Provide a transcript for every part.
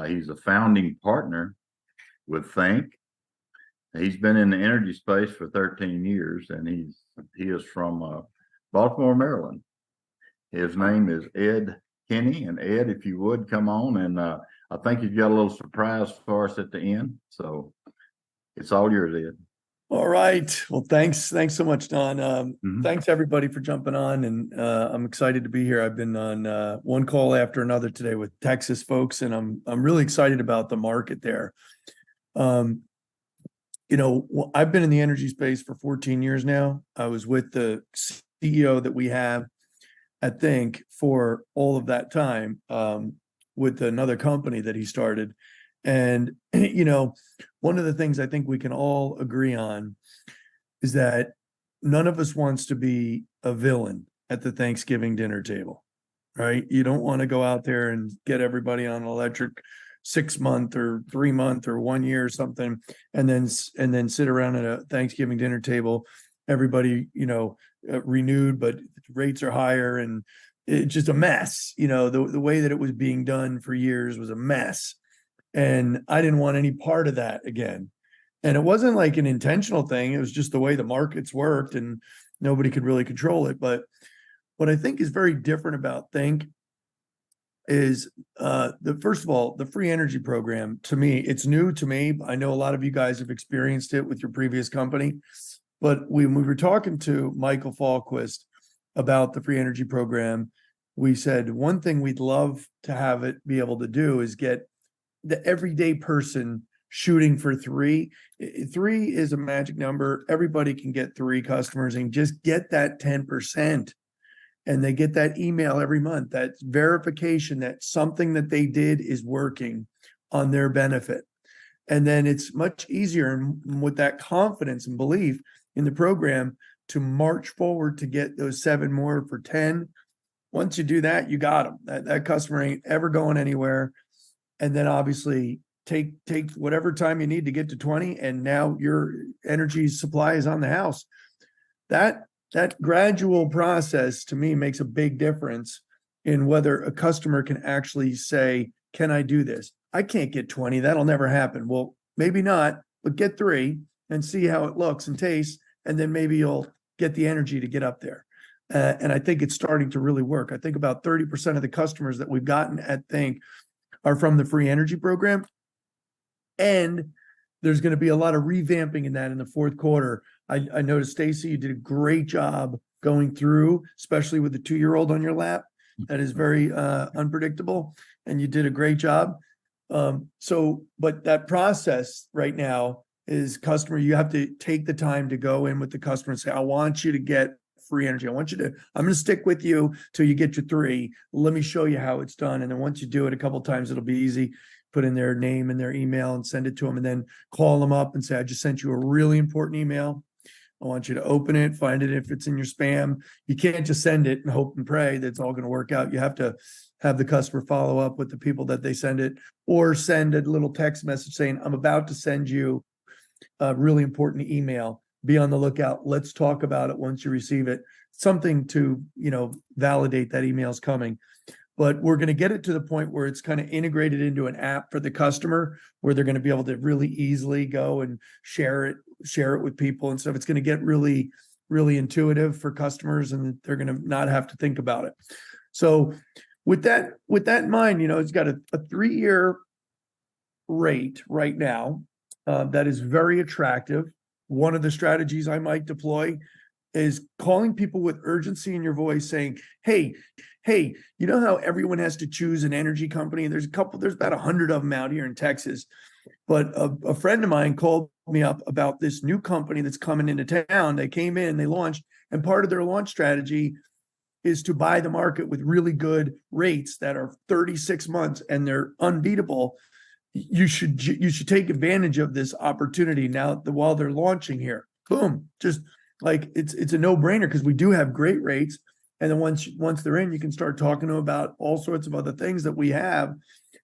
He's a founding partner with Think. He's been in the energy space for 13 years, and he is from Baltimore, Maryland. His name is Ed Kenny, and Ed, if you would come on, and I think you've got a little surprise for us at the end. So it's all yours, Ed. All right. Well, thanks so much, Don. Thanks everybody for jumping on, and I'm excited to be here. I've been on one call after another today with Texas folks, and I'm really excited about the market there. I've been in the energy space for 14 years now. I was with the CEO that we have at Think for all of that time, with another company that he started. And, one of the things I think we can all agree on is that none of us wants to be a villain at the Thanksgiving dinner table, right? You don't want to go out there and get everybody on an electric 6-month or 3-month or 1 year or something, and then sit around at a Thanksgiving dinner table, everybody, renewed, but rates are higher, and it's just a mess. The way that it was being done for years was a mess. And I didn't want any part of that again. And it wasn't like an intentional thing. It was just the way the markets worked, and nobody could really control it. But what I think is very different about Think is first of all, the free energy program. To me, it's new to me. I know a lot of you guys have experienced it with your previous company, but when we were talking to Michael Falquist about the free energy program, we said one thing we'd love to have it be able to do is get the everyday person shooting for 3. 3 is a magic number. Everybody can get 3 customers, and just get that 10%. And they get that email every month, that verification that something that they did is working on their benefit. And then it's much easier, and with that confidence and belief in the program, to march forward to get those 7 more for 10. Once you do that, you got them. That customer ain't ever going anywhere. And then obviously take whatever time you need to get to 20, and now your energy supply is on the house. That gradual process, to me, makes a big difference in whether a customer can actually say, can I do this? I can't get 20. That'll never happen. Well, maybe not, but get 3 and see how it looks and tastes. And then maybe you'll get the energy to get up there. And I think it's starting to really work. I think about 30% of the customers that we've gotten at Think are from the free energy program. And there's going to be a lot of revamping in that in the fourth quarter. I noticed, Stacy, you did a great job going through, especially with the 2-year-old on your lap. That is very unpredictable, and you did a great job. But that process right now is customer, you have to take the time to go in with the customer and say, I want you to get free energy. I'm going to stick with you till you get your 3. Let me show you how it's done. And then once you do it a couple of times, it'll be easy. Put in their name and their email and send it to them, and then call them up and say, I just sent you a really important email. I want you to open it, find it if it's in your spam. You can't just send it and hope and pray that it's all going to work out. You have to have the customer follow up with the people that they send it, or send a little text message saying, I'm about to send you a really important email. Be on the lookout. Let's talk about it once you receive it. Something to, validate that email's coming. But we're going to get it to the point where it's kind of integrated into an app for the customer, where they're going to be able to really easily go and share it with people and stuff. It's going to get really, really intuitive for customers, and they're going to not have to think about it. So with that in mind, it's got a 3-year rate right now that is very attractive. One of the strategies I might deploy is calling people with urgency in your voice, saying, hey, you know how everyone has to choose an energy company? There's about 100 of them out here in Texas. But a friend of mine called me up about this new company that's coming into town. They came in, they launched, and part of their launch strategy is to buy the market with really good rates that are 36 months, and they're unbeatable. You should take advantage of this opportunity now while they're launching here. Boom. Just like it's a no-brainer, because we do have great rates. And then once they're in, you can start talking to them about all sorts of other things that we have.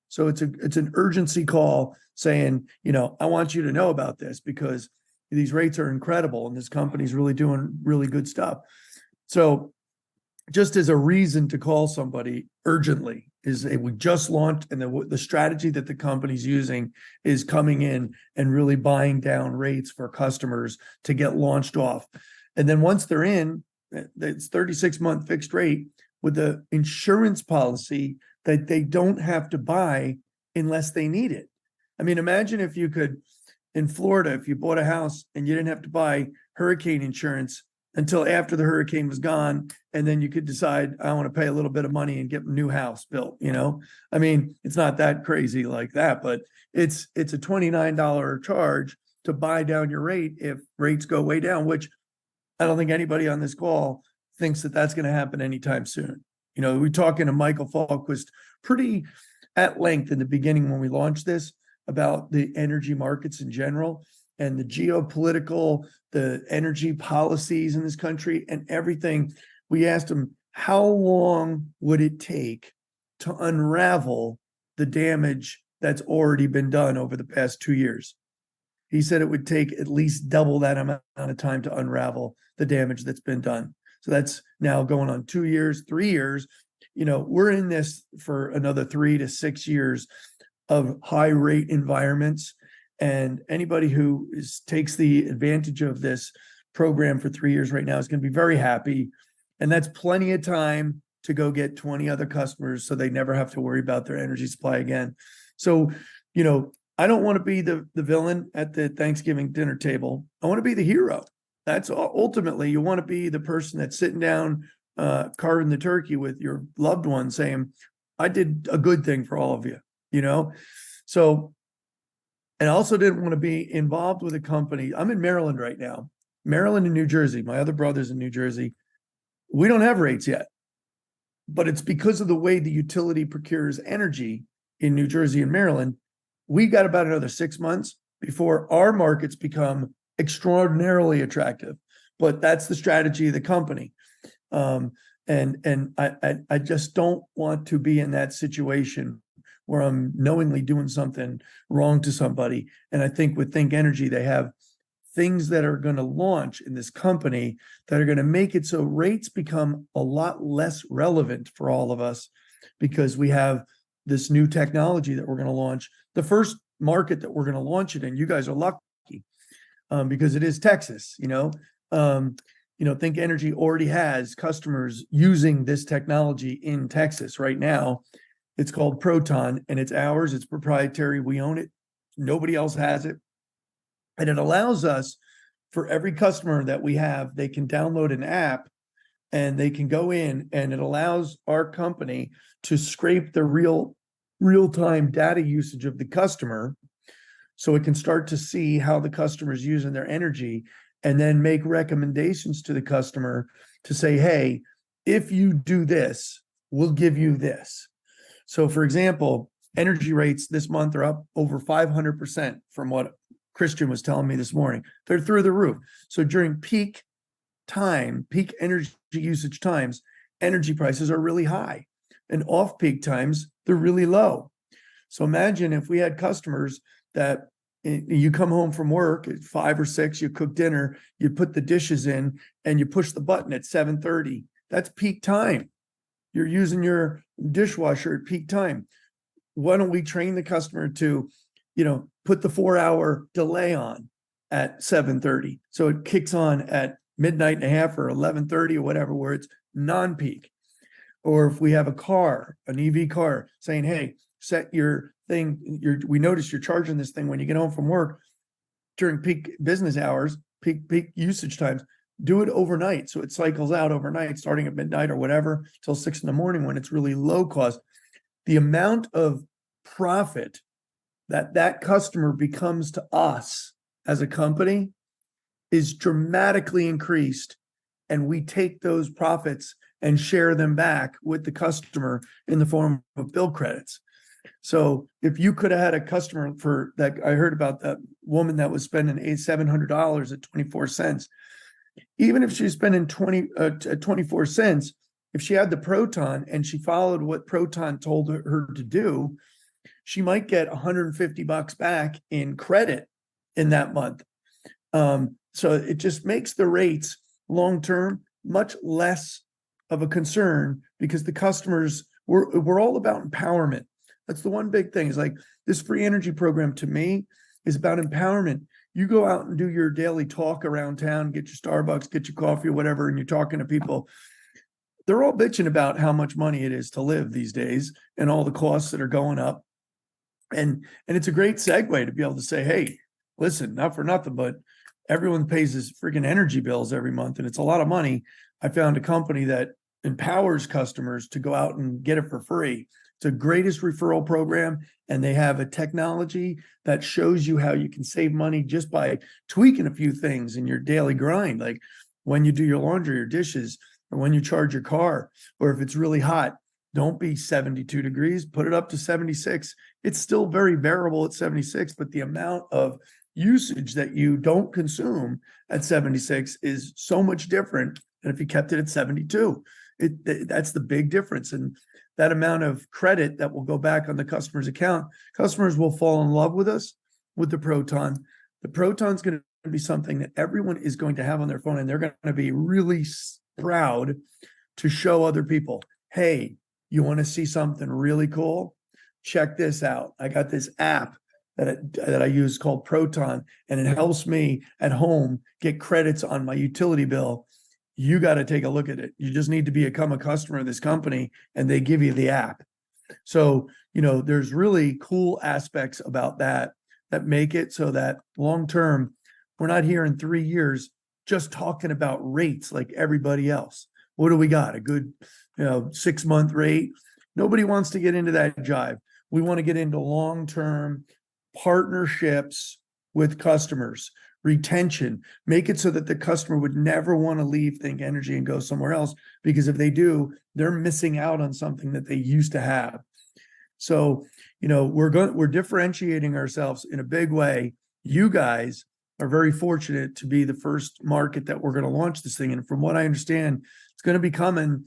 So it's an urgency call saying, I want you to know about this, because these rates are incredible and this company's really doing really good stuff. So just as a reason to call somebody urgently is we just launched, and the strategy that the company's using is coming in and really buying down rates for customers to get launched off. And then once they're in, it's 36-month fixed rate with the insurance policy that they don't have to buy unless they need it. I mean, imagine if you could, in Florida, if you bought a house and you didn't have to buy hurricane insurance until after the hurricane was gone, and then you could decide, I want to pay a little bit of money and get a new house built, you know? I mean, it's not that crazy like that, but it's a $29 charge to buy down your rate if rates go way down, which I don't think anybody on this call thinks that that's going to happen anytime soon. You know, we were talking to Michael Falquist pretty at length in the beginning when we launched this about the energy markets in general and the geopolitical, the energy policies in this country and everything. We asked him, how long would it take to unravel the damage that's already been done over the past 2 years? He said it would take at least double that amount of time to unravel the damage that's been done. So that's now going on 2 years, 3 years. You know, we're in this for another 3 to 6 years of high rate environments. And anybody who takes the advantage of this program for 3 years right now is going to be very happy. And that's plenty of time to go get 20 other customers so they never have to worry about their energy supply again. So, you know, I don't want to be the villain at the Thanksgiving dinner table. I want to be the hero. That's ultimately, you want to be the person that's sitting down, carving the turkey with your loved one saying, I did a good thing for all of you, you know? So, and I also didn't want to be involved with a company. I'm in Maryland right now, Maryland and New Jersey. My other brother's in New Jersey. We don't have rates yet, but it's because of the way the utility procures energy in New Jersey and Maryland. We got about another 6 months before our markets become extraordinarily attractive. But that's the strategy of the company. And I just don't want to be in that situation where I'm knowingly doing something wrong to somebody. And I think with Think Energy, they have things that are going to launch in this company that are going to make it so rates become a lot less relevant for all of us, because we have this new technology that we're going to launch. The first market that we're going to launch it in, you guys are lucky, because it is Texas. Think Energy already has customers using this technology in Texas right now. It's called Proton, and it's ours. It's proprietary. We own it. Nobody else has it. And it allows us, for every customer that we have, they can download an app and they can go in, and it allows our company to scrape the real-time data usage of the customer, so it can start to see how the customer is using their energy, and then make recommendations to the customer to say, hey, if you do this, we'll give you this. So for example, energy rates this month are up over 500% from what Christian was telling me this morning. They're through the roof. So during peak energy usage times, energy prices are really high, and off-peak times, they're really low. So imagine if we had customers that you come home from work at 5 or 6, you cook dinner, you put the dishes in, and you push the button at 7:30. That's peak time. You're using your dishwasher at peak time. Why don't we train the customer to, put the 4-hour delay on at 7:30, so it kicks on at midnight and a half or 11:30 or whatever, where it's non-peak. Or if we have a car, an EV car, saying, hey, set your thing, we notice you're charging this thing when you get home from work during peak business hours, peak usage times, do it overnight. So it cycles out overnight, starting at midnight or whatever, till 6 a.m. when it's really low cost. The amount of profit that customer becomes to us as a company is dramatically increased. And we take those profits and share them back with the customer in the form of bill credits. So if you could have had a customer for that, I heard about that woman that was spending $700 at 24 cents. Even if she's spending 24 cents, if she had the Proton and she followed what Proton told her to do, she might get $150 back in credit in that month. So it just makes the rates long-term much less of a concern because the customers, we're all about empowerment. That's the one big thing is like this free energy program to me is about empowerment. You go out and do your daily talk around town, get your Starbucks, get your coffee or whatever, and you're talking to people. They're all bitching about how much money it is to live these days and all the costs that are going up. And it's a great segue to be able to say, hey, listen, not for nothing, but everyone pays his freaking energy bills every month, and it's a lot of money. I found a company that empowers customers to go out and get it for free. It's the greatest referral program, and they have a technology that shows you how you can save money just by tweaking a few things in your daily grind, like when you do your laundry or dishes, or when you charge your car, or if it's really hot, don't be 72 degrees, put it up to 76. It's still very variable at 76, but the amount of usage that you don't consume at 76 is so much different than if you kept it at 72. That's the big difference. And that amount of credit that will go back on the customer's account, customers will fall in love with us with the Proton. The Proton's going to be something that everyone is going to have on their phone, and they're going to be really proud to show other people, hey, you want to see something really cool? Check this out. I got this app that I use called Proton, and it helps me at home get credits on my utility bill. You got to take a look at it. You just need to become a customer of this company, and they give you the app. So, there's really cool aspects about that make it so that long term, we're not here in 3 years just talking about rates like everybody else. What do we got? A good 6-month rate? Nobody wants to get into that jive. We want to get into long-term partnerships with customers, retention, make it so that the customer would never want to leave Think Energy and go somewhere else, because if they do, they're missing out on something that they used to have. So, we're differentiating ourselves in a big way. You guys are very fortunate to be the first market that we're going to launch this thing. And from what I understand, it's going to be coming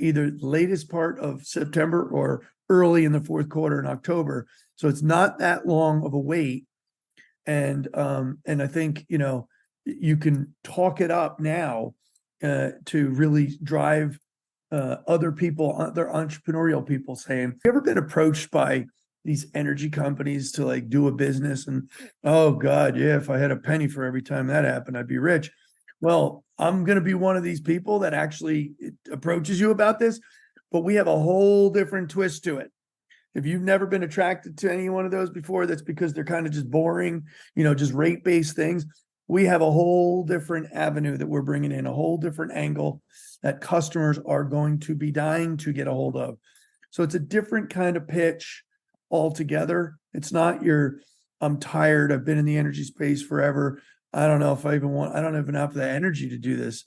either latest part of September or early in the fourth quarter in October. So it's not that long of a wait. And I think, you can talk it up now to really drive other people, other entrepreneurial people saying, have you ever been approached by these energy companies to like do a business? And, oh God, yeah, if I had a penny for every time that happened, I'd be rich. Well, I'm going to be one of these people that actually approaches you about this, but we have a whole different twist to it. If you've never been attracted to any one of those before, that's because they're kind of just boring, just rate-based things. We have a whole different avenue that we're bringing in, a whole different angle that customers are going to be dying to get a hold of. So it's a different kind of pitch altogether. It's not I'm tired, I've been in the energy space forever, I don't know if I don't even have the energy to do this.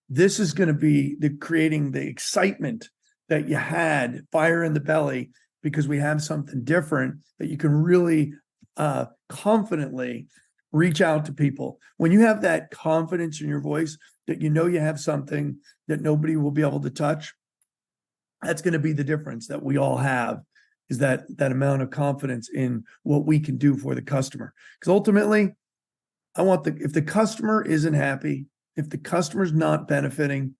This is going to be creating the excitement that you had, fire in the belly, because we have something different that you can really confidently reach out to people. When you have that confidence in your voice that you have something that nobody will be able to touch, that's going to be the difference that we all have, is that amount of confidence in what we can do for the customer. Because ultimately, if the customer isn't happy, if the customer's not benefiting,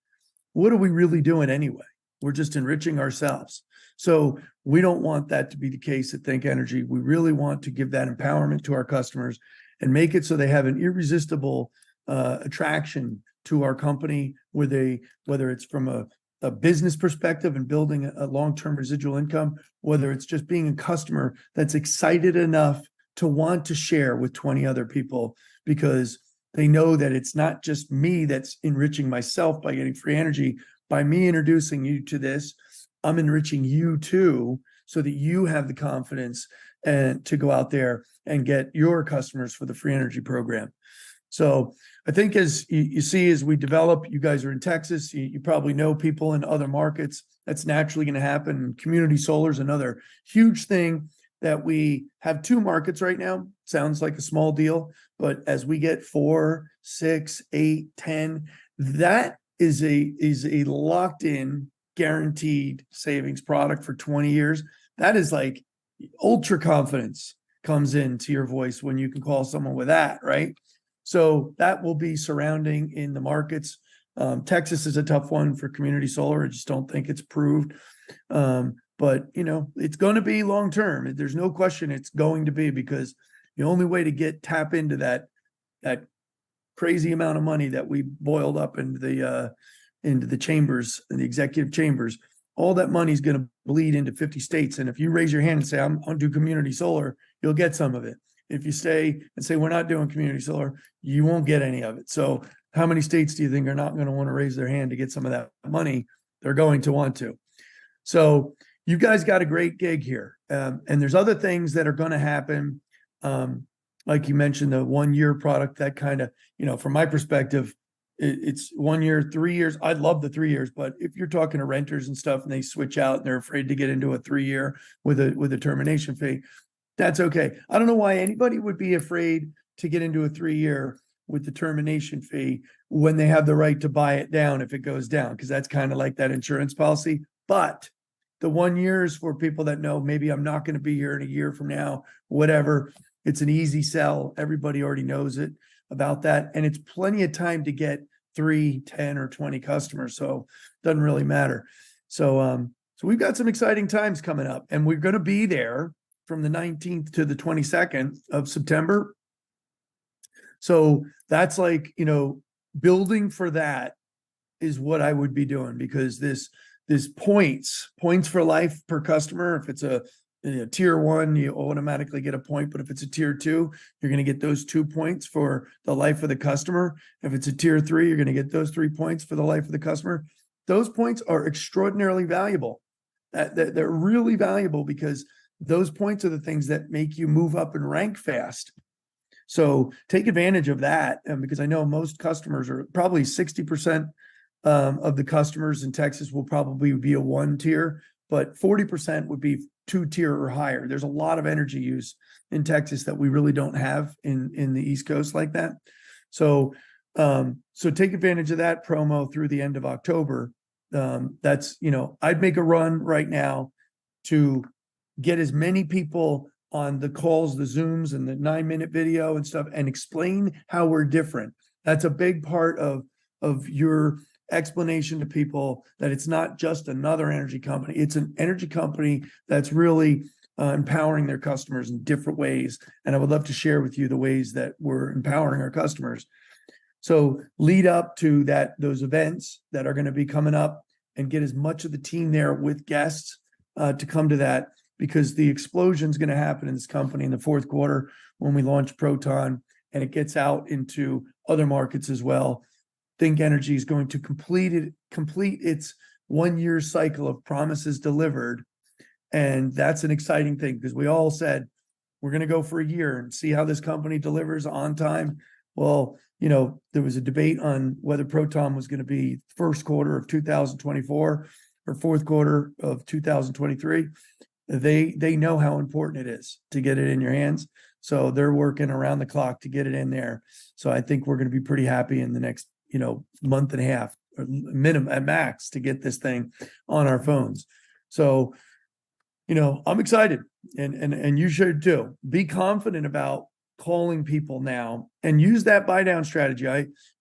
what are we really doing anyway? We're just enriching ourselves. So we don't want that to be the case at Think Energy. We really want to give that empowerment to our customers and make it so they have an irresistible attraction to our company, whether it's from a business perspective and building a long-term residual income, whether it's just being a customer that's excited enough to want to share with 20 other people, because they know that it's not just me that's enriching myself by getting free energy. By me introducing you to this, I'm enriching you too, so that you have the confidence and to go out there and get your customers for the free energy program. So I think as you see, as we develop, you guys are in Texas, you probably know people in other markets. That's naturally going to happen. Community solar is another huge thing that we have 2 markets right now. Sounds like a small deal, but as we get 4, 6, 8, 10, that is a locked in guaranteed savings product for 20 years. That is like ultra confidence comes into your voice when you can call someone with that, right? So that will be surrounding in the markets. Texas is a tough one for community solar. I just don't think it's approved. But you know, it's going to be long term. There's no question it's going to be, because the only way to tap into that crazy amount of money that we boiled up into the chambers and the executive chambers, all that money is going to bleed into 50 states. And if you raise your hand and say, I'm going to do community solar, you'll get some of it. If you stay and say, we're not doing community solar, you won't get any of it. So how many states do you think are not going to want to raise their hand to get some of that money? They're going to want to. So you guys got a great gig here. And there's other things that are going to happen. Like you mentioned, the 1 year product, that kind of, you know, from my perspective, it's 1 year, 3 years. I love the 3 years, but if you're talking to renters and stuff and they switch out and they're afraid to get into a 3 year with a termination fee, that's okay. I don't know why anybody would be afraid to get into a 3 year with the termination fee when they have the right to buy it down if it goes down, because that's kind of like that insurance policy. But the 1 year is for people that know maybe I'm not going to be here in a year from now, whatever. It's an easy sell. Everybody already knows it about that. And it's plenty of time to get 3, 10, or 20 customers. So it doesn't really matter. So we've got some exciting times coming up, and we're going to be there from the 19th to the 22nd of September. So that's like, you know, building for that is what I would be doing, because this points for life per customer. If it's a tier 1, you automatically get a point. But if it's a tier 2, you're going to get those 2 points for the life of the customer. If it's a tier 3, you're going to get those 3 points for the life of the customer. Those points are extraordinarily valuable. They're really valuable, because those points are the things that make you move up and rank fast. So take advantage of that, because I know most customers, are probably 60% of the customers in Texas will probably be a 1 tier, but 40% would be 2 tier or higher. There's a lot of energy use in Texas that we really don't have in the East Coast like that. So take advantage of that promo through the end of October. That's, you know, I'd make a run right now to get as many people on the calls, the Zooms, and the 9-minute video and stuff, and explain how we're different. That's a big part of your explanation to people, that it's not just another energy company. It's an energy company that's really empowering their customers in different ways. And I would love to share with you the ways that we're empowering our customers. So lead up to those events that are going to be coming up, and get as much of the team there with guests to come to that, because the explosion is going to happen in this company in the fourth quarter when we launch Proton, and it gets out into other markets as well. Thinkenergy is going to complete its 1 year cycle of promises delivered. And that's an exciting thing, because we all said we're going to go for a year and see how this company delivers on time. Well, you know, there was a debate on whether Proton was going to be first quarter of 2024 or fourth quarter of 2023. They know how important it is to get it in your hands. So they're working around the clock to get it in there. So I think we're going to be pretty happy in the next, you know, month and a half, or minimum at max, to get this thing on our phones. So, you know, I'm excited, and you should too. Be confident about calling people now, and use that buy down strategy.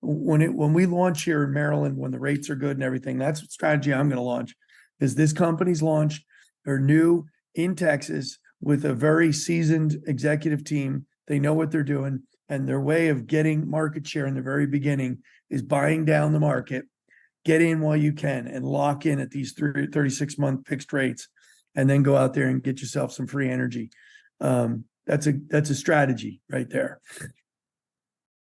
When we launch here in Maryland, when the rates are good and everything, that's what strategy I'm going to launch. Is this company's launch, they're new in Texas with a very seasoned executive team. They know what they're doing, and their way of getting market share in the very beginning is buying down the market, get in while you can, and lock in at these 36-month fixed rates, and then go out there and get yourself some free energy. That's a strategy right there.